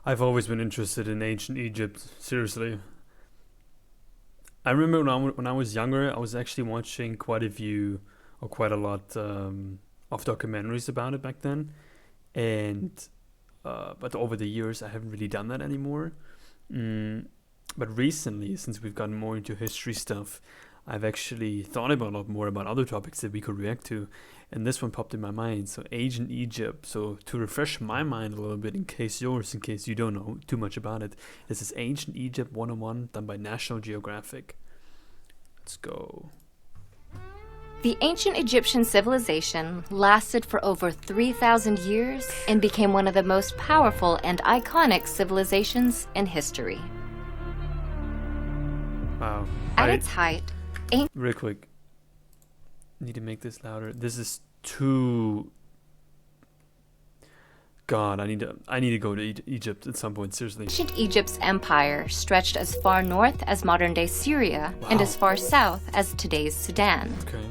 I've always been interested in ancient Egypt. Seriously, I remember when I was younger, I was actually watching quite a few or quite a lot of documentaries about it back then, and but over the years, I haven't really done that anymore. Mm, but recently, since we've gotten more into history stuff, I've actually thought about a lot more about other topics that we could react to, and this one popped in my mind. So ancient Egypt. So to refresh my mind a little bit, in case you don't know too much about it, this is Ancient Egypt 101 done by National Geographic. Let's go. The ancient Egyptian civilization lasted for over 3,000 years and became one of the most powerful and iconic civilizations in history. Wow. At its height, Real quick, need to make this louder. This is too. God, I need to go to Egypt at some point. Seriously. ancient Egypt's empire stretched as far north as modern-day Syria and Wow. as far south as today's Sudan. Okay.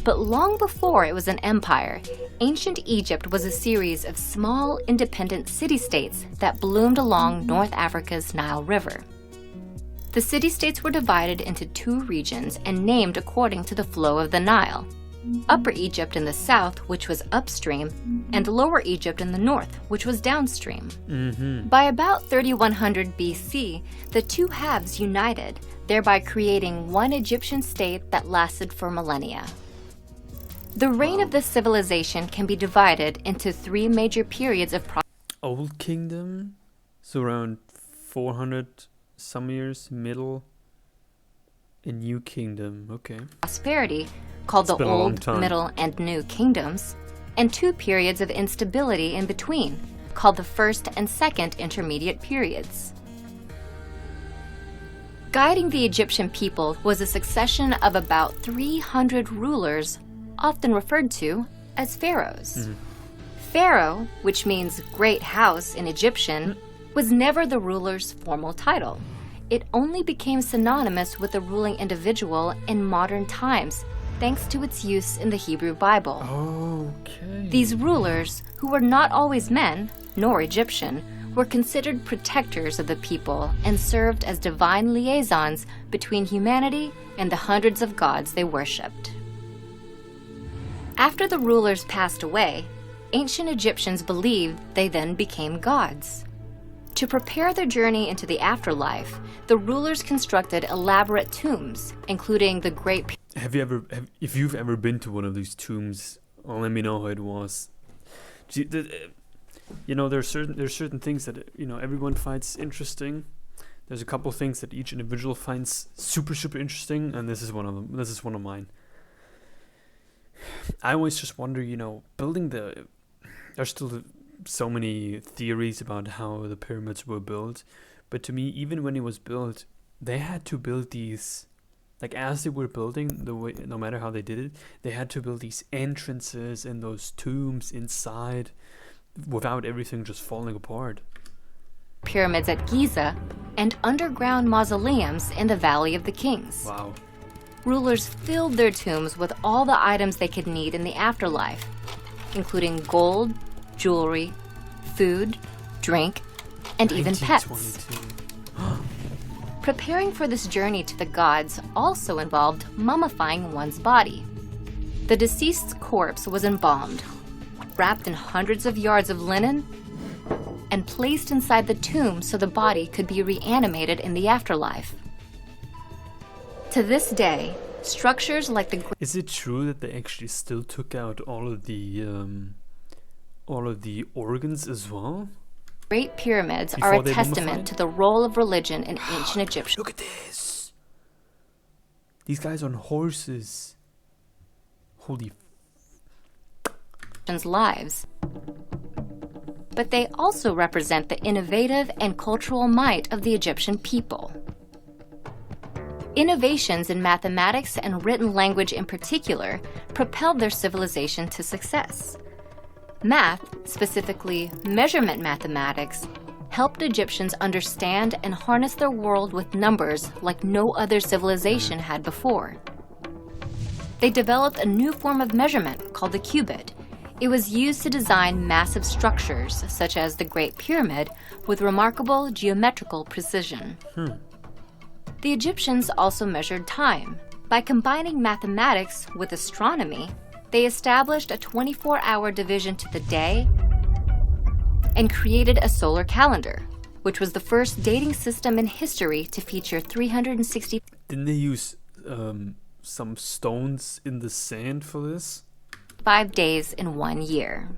But long before it was an empire, ancient Egypt was a series of small, independent city-states that bloomed along North Africa's Nile River. The city-states were divided into two regions and named according to the flow of the Nile. Upper Egypt in the south, which was upstream, and Lower Egypt in the north, which was downstream. By about 3100 BC, the two halves united, thereby creating one Egyptian state that lasted for millennia. The reign of this civilization can be divided into three major periods of Old Kingdom, so around 400 some years, middle, and New Kingdom. Okay. prosperity, called It's the been a long Old, time. Middle, and New Kingdoms, and two periods of instability in between, called the First and Second Intermediate Periods. Guiding the Egyptian people was a succession of about 300 rulers, often referred to as pharaohs. Pharaoh, which means great house in Egyptian, was never the ruler's formal title. It only became synonymous with the ruling individual in modern times, thanks to its use in the Hebrew Bible. Okay. These rulers, who were not always men, nor Egyptian, were considered protectors of the people and served as divine liaisons between humanity and the hundreds of gods they worshipped. After the rulers passed away, ancient Egyptians believed they then became gods. To prepare their journey into the afterlife, the rulers constructed elaborate tombs, including the Great If you've ever been to one of these tombs, well, let me know how it was. You know, there's certain things that everyone finds interesting. There's a couple things that each individual finds super interesting, and this is one of them. This is one of mine. I always just wonder, there's still so many theories about how the pyramids were built, but to me, even when it was built, they had to build these, like as they were building the way, no matter how they did it, they had to build these entrances and those tombs inside, without everything just falling apart. Pyramids at Giza and underground mausoleums in the Valley of the Kings. Wow. Rulers filled their tombs with all the items they could need in the afterlife, including gold, jewelry, food, drink, and even pets. 1922. Preparing for this journey to the gods also involved mummifying one's body. The deceased's corpse was embalmed, wrapped in hundreds of yards of linen, and placed inside the tomb so the body could be reanimated in the afterlife. To this day, structures like the Is it true that they actually still took out all of the organs as well? Great Pyramids Before are a they testament mummified? to the role of religion in ancient Egyptian Look at this! These guys on horses. Holy. lives. But they also represent the innovative and cultural might of the Egyptian people. Innovations in mathematics and written language in particular propelled their civilization to success. Math, specifically measurement mathematics, helped Egyptians understand and harness their world with numbers like no other civilization had before. They developed a new form of measurement called the cubit. It was used to design massive structures, such as the Great Pyramid, with remarkable geometrical precision. The Egyptians also measured time. By combining mathematics with astronomy, they established a 24-hour division to the day and created a solar calendar, which was the first dating system in history to feature 360. Didn't they use some stones in the sand for this? 5 days in 1 year.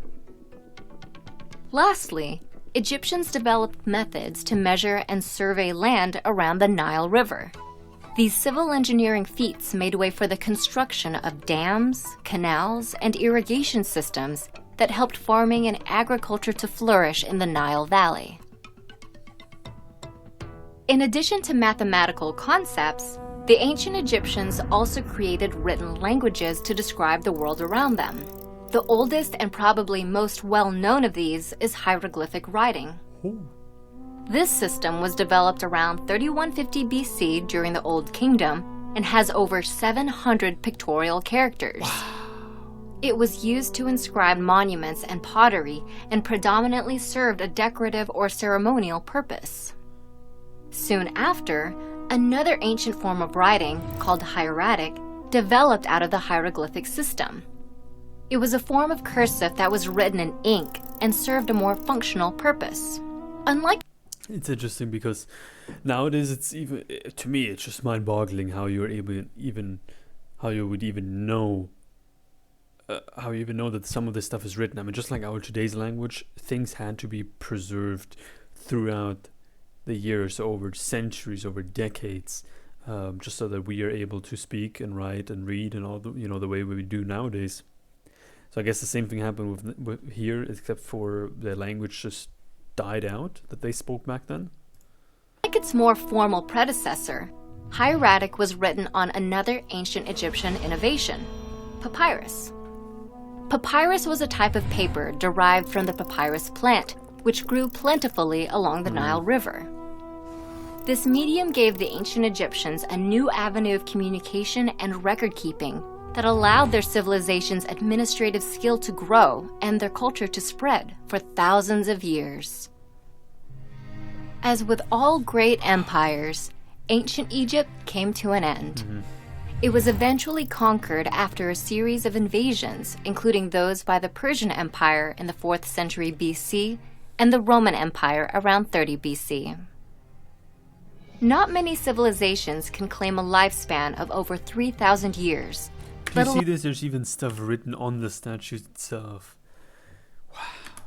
Lastly, Egyptians developed methods to measure and survey land around the Nile River. These civil engineering feats made way for the construction of dams, canals, and irrigation systems that helped farming and agriculture to flourish in the Nile Valley. In addition to mathematical concepts, the ancient Egyptians also created written languages to describe the world around them. The oldest and probably most well-known of these is hieroglyphic writing. This system was developed around 3150 BC during the Old Kingdom and has over 700 pictorial characters. It was used to inscribe monuments and pottery and predominantly served a decorative or ceremonial purpose. Soon after, another ancient form of writing, called hieratic, developed out of the hieroglyphic system. It was a form of cursive that was written in ink and served a more functional purpose. Unlike It's interesting because nowadays it's even, to me, it's just mind-boggling how you're able how you would even know that some of this stuff is written. I mean, just like our today's language, things had to be preserved throughout the years, over centuries, over decades, just so that we are able to speak and write and read and all the way we do nowadays. So I guess the same thing happened with here, except for the language just died out that they spoke back then. Like its more formal predecessor, hieratic was written on another ancient Egyptian innovation, papyrus. Papyrus was a type of paper derived from the papyrus plant, which grew plentifully along the Nile River. This medium gave the ancient Egyptians a new avenue of communication and record-keeping that allowed their civilization's administrative skill to grow and their culture to spread for thousands of years. As with all great empires, ancient Egypt came to an end. It was eventually conquered after a series of invasions, including those by the Persian Empire in the 4th century BC and the Roman Empire around 30 BC. Not many civilizations can claim a lifespan of over 3,000 years. Do you see this? There's even stuff written on the statue itself.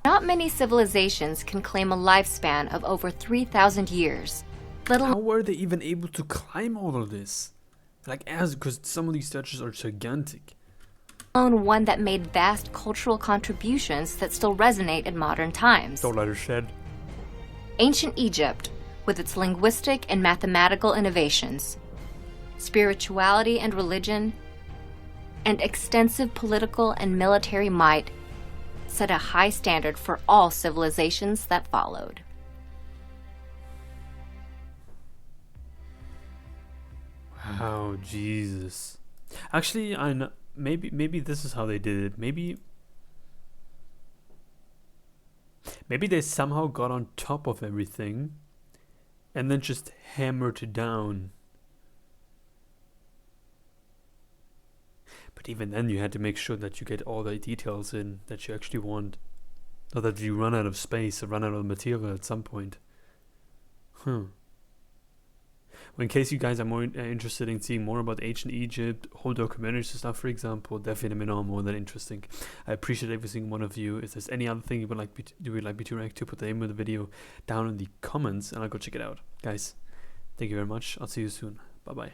Not many civilizations can claim a lifespan of over 3,000 years. How were they even able to climb all of this? Because some of these statues are gigantic. Alone one that made vast cultural contributions that still resonate in modern times. Don't let her shed. Ancient Egypt, with its linguistic and mathematical innovations, spirituality and religion, and extensive political and military might, set a high standard for all civilizations that followed. Oh, Jesus. Actually, I know, maybe this is how they did it. Maybe they somehow got on top of everything and then just hammered it down. But even then, you had to make sure that you get all the details in that you actually want, or that you run out of space or run out of material at some point. Well, in case you guys are more interested in seeing more about ancient Egypt, whole documentaries and stuff, for example, definitely let me know. I'm more than interesting. I appreciate every single one of you. If there's any other thing you would like me to react to, put the name of the video down in the comments and I'll go check it out. Guys, thank you very much. I'll see you soon. Bye bye.